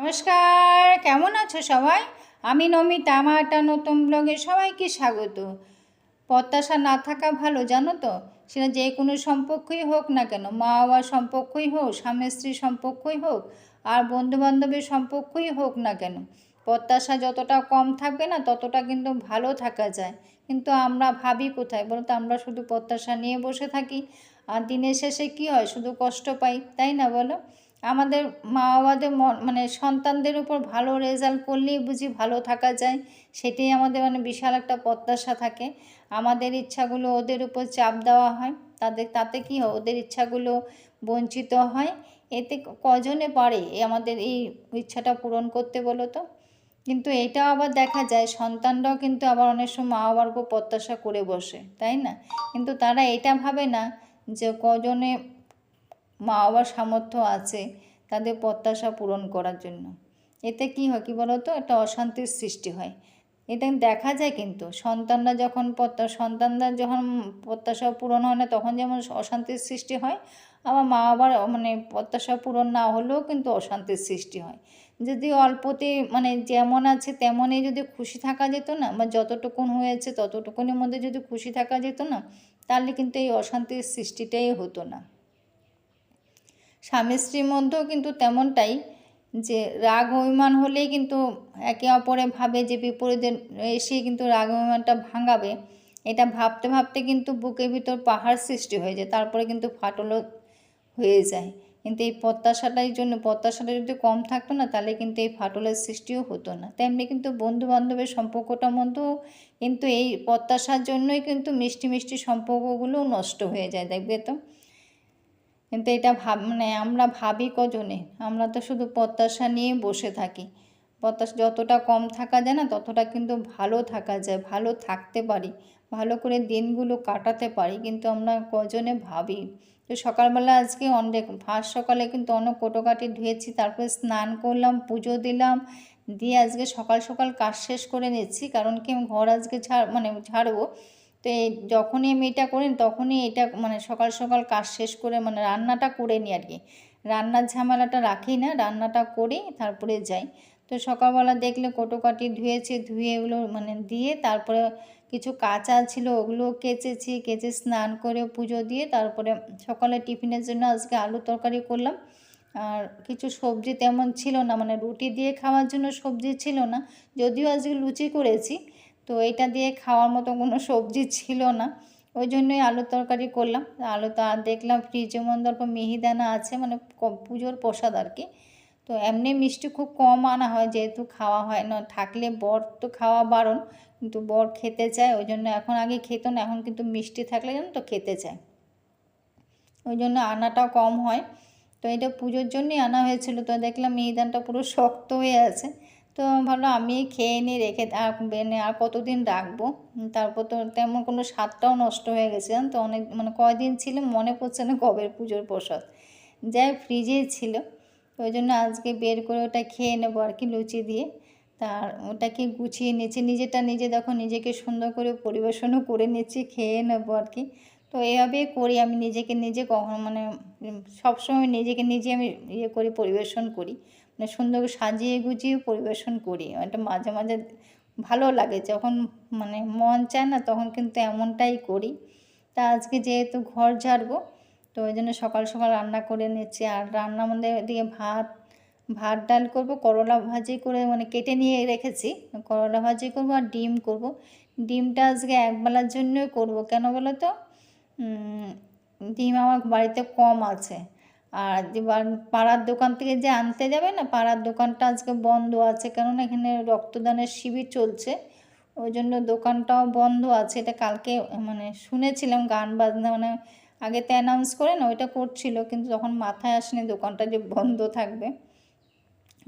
নমস্কার, কেমন আছো সবাই? আমি নমিতা, আমার একটা নতুন ব্লগে সবাইকে স্বাগত। প্রত্যাশা না থাকা ভালো, জানো তো? সেটা যে কোনো সম্পর্কই হোক না কেন, মা বাবার সম্পর্কই হোক, স্বামী স্ত্রীর সম্পর্কই হোক, আর বন্ধু বান্ধবের সম্পর্কই হোক না কেন, প্রত্যাশা যতটা কম থাকবে না ততটা কিন্তু ভালো থাকা যায়। কিন্তু আমরা ভাবি কোথায় বলো তো? আমরা শুধু প্রত্যাশা নিয়ে বসে থাকি, আর দিনের শেষে কী হয়? শুধু কষ্ট পাই, তাই না বলো? আমাদের মা বাবাদের মানে সন্তানদের উপর ভালো রেজাল্ট করলেই বুঝি ভালো থাকা যায়, সেটাই আমাদের বিশাল একটা প্রত্যাশা থাকে। আমাদের ইচ্ছাগুলো ওদের উপর চাপ দেওয়া হয়, তাতে কী হয়? ওদের ইচ্ছাগুলো বঞ্চিত হয়। এতে কজনে পারে আমাদের এই ইচ্ছাটা পূরণ করতে বলো তো? কিন্তু এটাও আবার দেখা যায় সন্তানরাও কিন্তু আবার অনেক সময় মা বাবার উপর প্রত্যাশা করে বসে, তাই না? কিন্তু তারা এটা ভাবে না যে কজনে মা বাবার সামর্থ্য আছে তাদের প্রত্যাশা পূরণ করার জন্য। এতে কী হয় কী বলো তো? একটা অশান্তির সৃষ্টি হয়। এটা দেখা যায় কিন্তু সন্তানরা যখন প্রত্যাশা পূরণ হয় না তখন যেমন অশান্তির সৃষ্টি হয়, আবার মা বাবার প্রত্যাশা পূরণ না হলেও কিন্তু অশান্তির সৃষ্টি হয়। যদি অল্পতে যেমন আছে তেমনই যদি খুশি থাকা যেত না, বা যতটুকুন হয়েছে ততটুকুনের মধ্যে যদি খুশি থাকা যেত না, তাহলে কিন্তু এই অশান্তির সৃষ্টিটাই হতো না। স্বামী স্ত্রীর মধ্যেও কিন্তু তেমনটাই, যে রাগ অভিমান হলেই কিন্তু একে অপরে ভাবে যে বিপরীতে এসে কিন্তু রাগ অভিমানটা ভাঙাবে। এটা ভাবতে ভাবতে কিন্তু বুকের ভিতর পাহাড় সৃষ্টি হয়ে যায়, তারপরে কিন্তু ফাটলও হয়ে যায়। কিন্তু এই প্রত্যাশাটা যদি কম থাকতো না, তাহলে কিন্তু এই ফাটলের সৃষ্টিও হতো না। তেমনি কিন্তু বন্ধু বান্ধবের সম্পর্কটার মধ্যেও কিন্তু এই প্রত্যাশার জন্যই কিন্তু মিষ্টি মিষ্টি সম্পর্কগুলোও নষ্ট হয়ে যায়, দেখবে তো? কিন্তু এটা আমরা ভাবি কজনে? আমরা তো শুধু প্রত্যাশা নিয়ে বসে থাকি। প্রত্যাশা যতটা কম থাকা যায় না ততটা কিন্তু ভালো থাকা যায়, ভালো থাকতে পারি, ভালো করে দিনগুলো কাটাতে পারি, কিন্তু আমরা কজনে ভাবি? তো সকালবেলা আজকে ফার্স্ট সকালে কিন্তু অনেক কোটোকাটি ধুয়েছি, তারপরে স্নান করলাম, পুজো দিলাম, দিয়ে আজকে সকাল সকাল কাজ শেষ করে নিচ্ছি। কারণ কি, আমি ঘর আজকে ঝাড়বো। তো যখনই আমি এটা করি তখনই এটা সকাল সকাল কাজ শেষ করে রান্নাটা করে নিই আর কি। রান্নার ঝামেলাটা রাখি না, রান্নাটা করি তারপরে যাই। তো সকালবেলা দেখলে কোটোকাটি ধুয়েছি, ধুয়ে এগুলো দিয়ে তারপরে কিছু কাঁচা ছিল ওগুলো কেচেছি, কেচে স্নান করে পুজো দিয়ে তারপরে সকালে টিফিনের জন্য আজকে আলু তরকারি করলাম। আর কিছু সবজি তেমন ছিল না, রুটি দিয়ে খাওয়ার জন্য সবজি ছিল না, যদিও আজকে লুচি করেছি। তো এটা দিয়ে খাওয়ার মতো কোনো সবজি ছিল না, ওই জন্যই আলু তরকারি করলাম। আর দেখলাম ফ্রিজের মধ্যে অল্প মিহিদানা আছে, পুজোর প্রসাদ আর কি। তো এমনি মিষ্টি খুব কম আনা হয়, যেহেতু খাওয়া হয় না, থাকলে বর তো খাওয়া বারণ, কিন্তু বর খেতে চায়, ওই জন্য এখন আগে খেত না, এখন কিন্তু মিষ্টি থাকলে যেন তো খেতে চায়, ওই জন্য আনাটাও কম হয়। তো এটা পুজোর জন্যই আনা হয়েছিল। তো দেখলাম মিহিদানাটা পুরো শক্ত হয়ে আছে, তো ভাবলাম আমি খেয়ে নিয়ে রেখে আর কতদিন রাখবো। তারপর তো তেমন কোনো স্বাদটাও নষ্ট হয়ে গেছে, জানো তো? অনেক কয়দিন ছিল মনে পড়ছে না কবের পুজোর প্রসাদ, যাই ফ্রিজেই ছিল। তো ওই জন্য আজকে বের করে ওটা খেয়ে নেবো আর কি, লুচি দিয়ে। তার ওটাকে গুছিয়ে নিয়েছি, নিজেটা নিজে দেখো নিজেকে সুন্দর করে পরিবেশনও করে নিচ্ছি, খেয়ে নেবো আর কি। তো এভাবেই করি আমি, নিজেকে নিজে কখনো সবসময় নিজেকে নিজে আমি করি, পরিবেশন করি, সুন্দর করে সাজিয়ে গুছিয়ে পরিবেশন করি। এটা মাঝে মাঝে ভালো লাগে, যখন মন চায় না তখন কিন্তু এমনটাই করি। তা আজকে যেহেতু ঘর ঝাড়বো, তো ওই জন্য সকাল সকাল রান্না করে নিচ্ছি। আর রান্নার মধ্যে দিয়ে ভাত ডাল করব, করলা ভাজি করে কেটে নিয়ে রেখেছি, করলা ভাজি করব আর ডিম করব। ডিমটা আজকে একবেলার জন্যই করব, কেন বলো তো? ডিম আমার বাড়িতে কম আছে, আর পাড়ার দোকান থেকে যে আনতে যাবে না, পাড়ার দোকানটা আজকে বন্ধ আছে, কেননা এখানে রক্তদানের শিবির চলছে, ওই জন্য দোকানটাও বন্ধ আছে। এটা কালকে শুনেছিলাম, গান বাজনা আগে তো অ্যানাউন্স করে না, ওইটা করছিল, কিন্তু তখন মাথায় আসেনি দোকানটা যে বন্ধ থাকবে,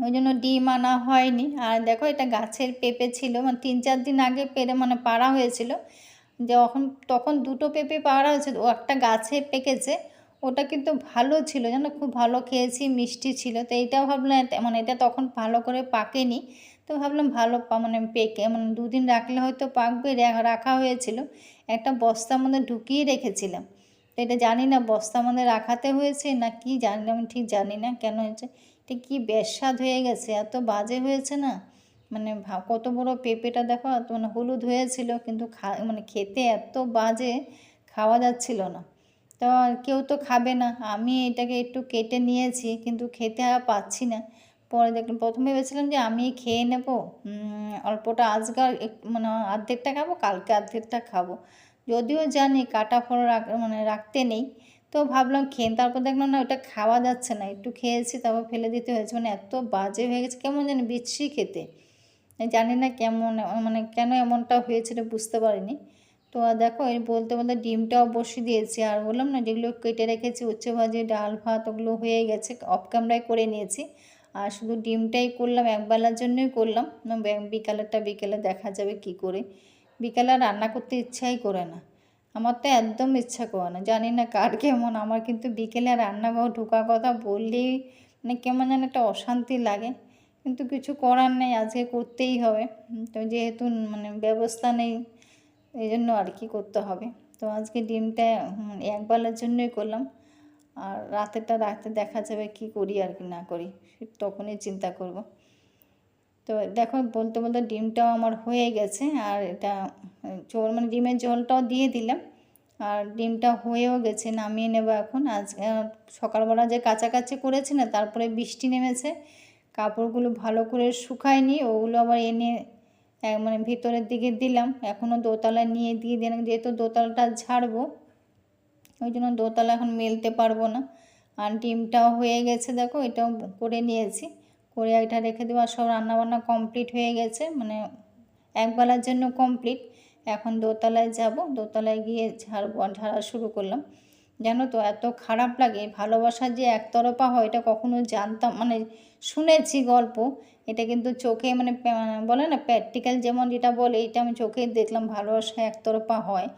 ওই জন্য ডিম আনা হয়নি। আর দেখো, এটা গাছের পেঁপে ছিল, 3-4 দিন আগে পেরে পাড়া হয়েছিল, তখন 2টো পেঁপে পাড়া হয়েছে, ও একটা গাছে পেকেছে, ওটা কিন্তু ভালো ছিল, জানো, খুব ভালো খেয়েছি, মিষ্টি ছিল। তো এইটাও ভাবলাম এটা তখন ভালো করে পাকেনি, তো ভাবলাম ভালো পেকে 2 দিন রাখলে হয়তো পাকবে, রাখা হয়েছিল, একটা বস্তার মধ্যে ঢুকিয়ে রেখেছিলাম। তো এটা জানি না বস্তার মধ্যে রাখাতে হয়েছে না কি, জানি না, আমি ঠিক জানি না কেন হয়েছে, এটা কি বেস্বাদ হয়ে গেছে, এত বাজে হয়েছে না। মানে কত বড় পেঁপেটা দেখো, মানে হলুদ হয়েছিল কিন্তু মানে খেতে এত বাজে, খাওয়া যাচ্ছিল না। তো কেউ তো খাবে না, আমি এটাকে একটু কেটে নিয়েছি কিন্তু খেতে আর পাচ্ছি না। পরে দেখলাম, প্রথমে ভেবেছিলাম যে আমি খেয়ে নেব অল্পটা, আজকাল মানে অর্ধেকটা খাবো, কালকে অর্ধেকটা খাবো, যদিও জানি কাটা ফল মানে রাখতে নেই। তো ভাবলাম খেয়ে, তারপর দেখলাম না ওটা খাওয়া যাচ্ছে না, একটু খেয়েছি তারপর ফেলে দিতে হয়েছে। মানে এত বাজে হয়ে গেছে, কেমন জানি বিশ্রী খেতে, জানি না কেমন, মানে কেন এমনটা হয়েছিল বুঝতে পারিনি। তো আর দেখো এই বলতে বলতে ডিমটাও বসিয়ে দিয়েছি, আর বললাম না যেগুলো কেটে রেখেছি উচ্ছে ভাজি, ডাল ভাত, ওগুলো হয়ে গেছে, অফ ক্যামেরায় করে নিয়েছি। আর শুধু ডিমটাই করলাম, একবেলার জন্যই করলাম, বিকালেরটা বিকেলে দেখা যাবে কি করে। বিকালে রান্না করতে ইচ্ছাই করে না, আমার তো একদম ইচ্ছা করে না, জানি না কার কেমন। আমার কিন্তু বিকেলে রান্নাঘর ঢোকার কথা বললেই মানে কেমন যেন একটা অশান্তি লাগে, কিন্তু কিছু করার নেই, আজকে করতেই হবে। তো যেহেতু মানে ব্যবস্থা নেই, এই জন্য আর কি করতে হবে। তো আজকে ডিমটা একবেলার জন্যই করলাম, আর রাতেরটা রাতে দেখা যাবে কি করি আর কি না করি, তখনই চিন্তা করব। তো দেখো বলতে বলতে ডিমটাও আমার হয়ে গেছে, আর এটা মানে ডিমের জলটাও দিয়ে দিলাম, আর ডিমটা হয়েও গেছে, নামিয়ে নেব এখন। আজ সকালবেলা যে কাচাকাচি করেছি না, তারপরে বৃষ্টি নেমেছে, কাপড়গুলো ভালো করে শুকায়নি, ওগুলো আবার এনে মানে ভিতরের দিকে দিলাম, এখনও দোতলায় নিয়ে দিয়ে দিলাম, যেহেতু দোতলাটা ঝাড়বো ওই জন্য দোতলা এখন মেলতে পারবো না। আর ডিমটাও হয়ে গেছে দেখো, এটাও করে নিয়েছি, করে এটা রেখে দেবো। আর সব রান্নাবান্না কমপ্লিট হয়ে গেছে, মানে একবেলার জন্য কমপ্লিট। এখন দোতলায় যাব, দোতলায় গিয়ে ঝাড়বো, ঝাড়া শুরু করলাম। জানো তো এত খারাপ লাগে, ভালোবাসা যে একতরফা হয় এটা কখনো জানতাম, মানে শুনেছি গল্প, এটা কিন্তু চোখে মানে বলে না প্র্যাকটিক্যাল যেমন যেটা বলে, এটা আমি চোখে দেখলাম, ভালোবাসা একতরফা হয়।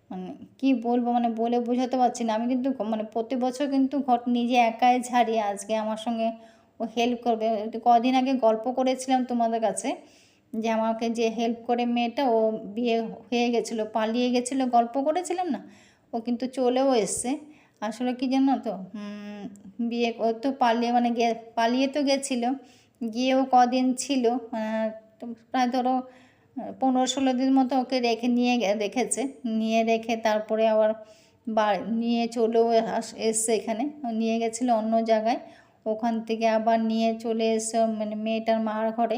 মানে কী বলবো, মানে বলে বোঝাতে পারছি না। আমি কিন্তু মানে প্রতি বছর কিন্তু ঘর নিজে একাই ঝাড়ি, আজকে আমার সঙ্গে ও হেল্প করবে। কদিন আগে গল্প করেছিলাম তোমাদের কাছে যে আমাকে যে হেল্প করে মেয়েটা, ও বিয়ে হয়ে গেছিলো, পালিয়ে গেছিলো, গল্প করেছিলাম না, ও কিন্তু চলেও এসছে। আসলে কি জানো তো, বিয়ে ও তো পালিয়ে মানে পালিয়ে তো গেছিলো, গিয়েও কদিন ছিল, তো প্রায় ধরো 15-16 দিন মতো ওকে রেখেছে, নিয়ে রেখে তারপরে আবার নিয়ে চলেও এসছে এখানে, নিয়ে গেছিলো অন্য জায়গায়, ওখান থেকে আবার নিয়ে চলে এসে মানে মেয়েটার মার ঘরে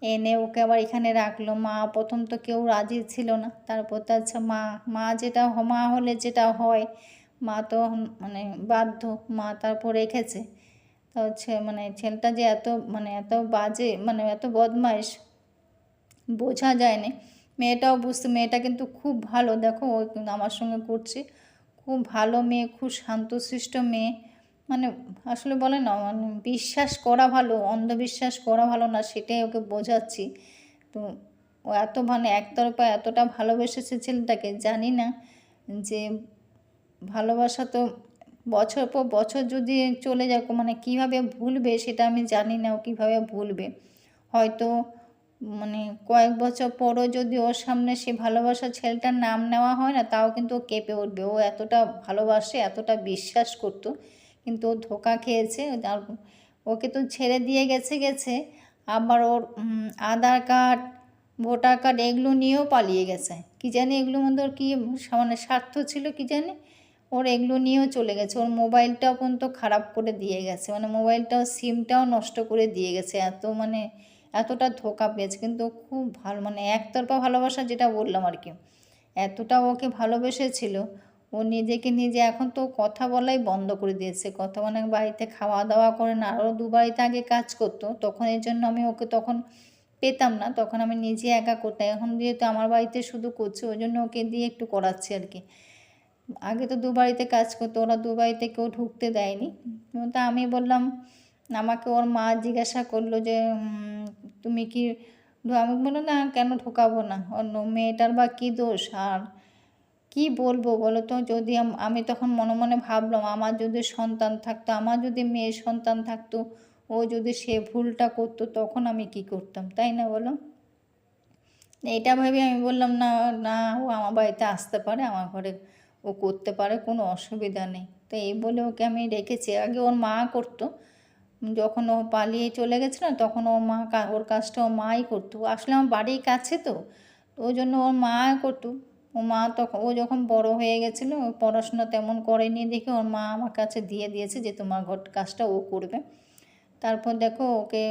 এনে ওকে আবার এখানে রাখলো। মা প্রথম তো কেউ রাজি ছিল না, তারপর তো আচ্ছা মা যেটা মা হলে যেটা হয়, মা তো মানে বাধ্য, মা তারপর রেখেছে। তা হচ্ছে মানে ছেলেটা যে এত মানে এত বাজে, মানে এত বদমাইশ বোঝা যায়নি। মেয়েটাও মেয়েটা কিন্তু খুব ভালো, দেখো ও কিন্তু আমার সঙ্গে করছে, খুব ভালো মেয়ে, খুব শান্তশিষ্ট মেয়ে। মানে আসলে বলে না, মানে বিশ্বাস করা ভালো, অন্ধবিশ্বাস করা ভালো না, সেটাই ওকে বোঝাচ্ছি। তো ও এত মানে একতরফা এতটা ভালোবেসেছে ছেলেটাকে, জানি না যে ভালোবাসা তো বছর পর বছর যদি চলে যাক, মানে কীভাবে ভুলবে সেটা আমি জানি না, ও কীভাবে ভুলবে। হয়তো মানে কয়েক বছর পরও যদি ওর সামনে সে ভালোবাসা ছেলেটার নাম নেওয়া হয় না, তাও কিন্তু ও কেঁপে উঠবে, ও এতটা ভালোবাসে, এতটা বিশ্বাস করতো, কিন্তু ও ধোঁকা খেয়েছে। আর ওকে তো ছেড়ে দিয়ে গেছে, আবার ওর আধার কার্ড, ভোটার কার্ড এগুলো নিয়েও পালিয়ে গেছে, কী জানি এগুলোর মধ্যে ওর কী মানে স্বার্থ ছিল কী জানি, ওর এগুলো নিয়েও চলে গেছে, ওর মোবাইলটাও পর্যন্ত খারাপ করে দিয়ে গেছে, মানে মোবাইলটাও সিমটাও নষ্ট করে দিয়ে গেছে, এত মানে এতটা ধোঁকা পেয়েছে। কিন্তু খুব ভালো, মানে একতরফা ভালোবাসা যেটা বললাম আর কি, এতটা ওকে ভালোবেসেছিল, ও নিজেকে নিজে এখন তো কথা বলাই বন্ধ করে দিয়েছে, কথা মানে বাড়িতে খাওয়া দাওয়া করে না, আরও 2 বাড়িতে আগে কাজ করতো, তখন এর জন্য আমি ওকে তখন পেতাম না, তখন আমি নিজে একা করতাম, এখন যেহেতু আমার বাড়িতে শুধু করছে ওই জন্য ওকে দিয়ে একটু করাচ্ছি আর কি। আগে তো 2 বাড়িতে কাজ করতো, ওরা 2 বাড়িতে কেউ ঢুকতে দেয়নি। তা আমি বললাম, আমাকে ওর মা জিজ্ঞাসা করলো যে তুমি কি, আমি বললাম না কেন ঢোকাবো না, অন্য মেয়েটার বা কী দোষ, আর কি বলবো বলো তো। যদি আমি তখন মনে মনে ভাবলাম, আমার যদি সন্তান থাকতো, আমার যদি মেয়ে সন্তান থাকতো, ও যদি সে ভুলটা করতো, তখন আমি কি করতাম, তাই না বলো। এটা ভেবে আমি বললাম না, না ও আমার বাড়িতে আসতে পারে, আমার ঘরে ও করতে পারে, কোনো অসুবিধা নেই। তো এই বলে ওকে আমি রেখেছি। আগে ওর মা করতো, যখন ও পালিয়ে চলে গেছিলো তখন ওর কাজটা ওর মাই করতো। আসলে আমার বাড়ির কাছে তো ওই জন্য ওর মা করতো। ও মা তখন ও যখন বড় হয়ে গেছিলো, ও পড়াশোনা তেমন করেনি দেখে ওর মা আমার কাছে দিয়ে দিয়েছে যে তোমার কাজটা ও করবে। তারপর দেখো ওকে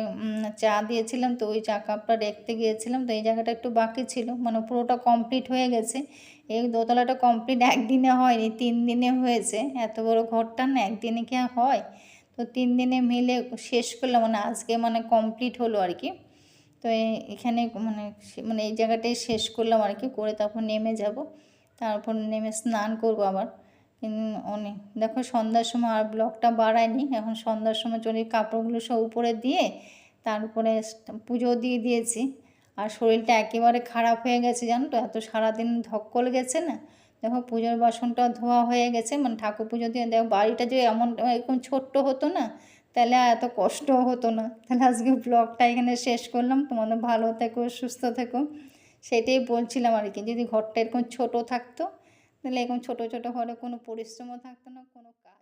চা দিয়েছিলাম, তো ওই চা কাপটা রেখতে গিয়েছিলাম, তো এই জায়গাটা একটু বাকি ছিল, মানে পুরোটা কমপ্লিট হয়ে গেছে। এই দোতলাটা কমপ্লিট একদিনে হয়নি, 3 দিনে হয়েছে। এত বড় ঘরটা না একদিনে কি আর হয়? তো 3 দিনে মিলে শেষ করলাম, মানে আজকে মানে কমপ্লিট হলো আর কি। তো এখানে মানে এই জায়গাটাই শেষ করলাম আর কি, করে তারপর নেমে যাব। তারপর নেমে স্নান করবো আবার। অনেক দেখো সন্ধ্যার সময় আর ব্লগটা বাড়ায়নি, এখন সন্ধ্যার সময় চলে কাপড়গুলো সব উপরে দিয়ে তারপরে পুজো দিয়ে দিয়েছি। আর শরীরটা একেবারে খারাপ হয়ে গেছে জানো তো, এত সারাদিন ধকল গেছে না। দেখো পুজোর বাসনটা ধোয়া হয়ে গেছে, মানে ঠাকুর পুজো দিয়ে দেখো বাড়িটা যে এরকম ছোট্ট হতো না তাহলে এত কষ্ট হতো না। তাহলে আজকে ব্লগটা এখানে শেষ করলাম। তোমাদের ভালো থেকো, সুস্থ থেকো, সেটাই বলছিলাম আর কি। যদি ঘরটা এরকম ছোট থাকতো তাহলে এরকম ছোট ছোট ঘরে কোনো পরিশ্রমও থাকতো না, কোনো কাজ।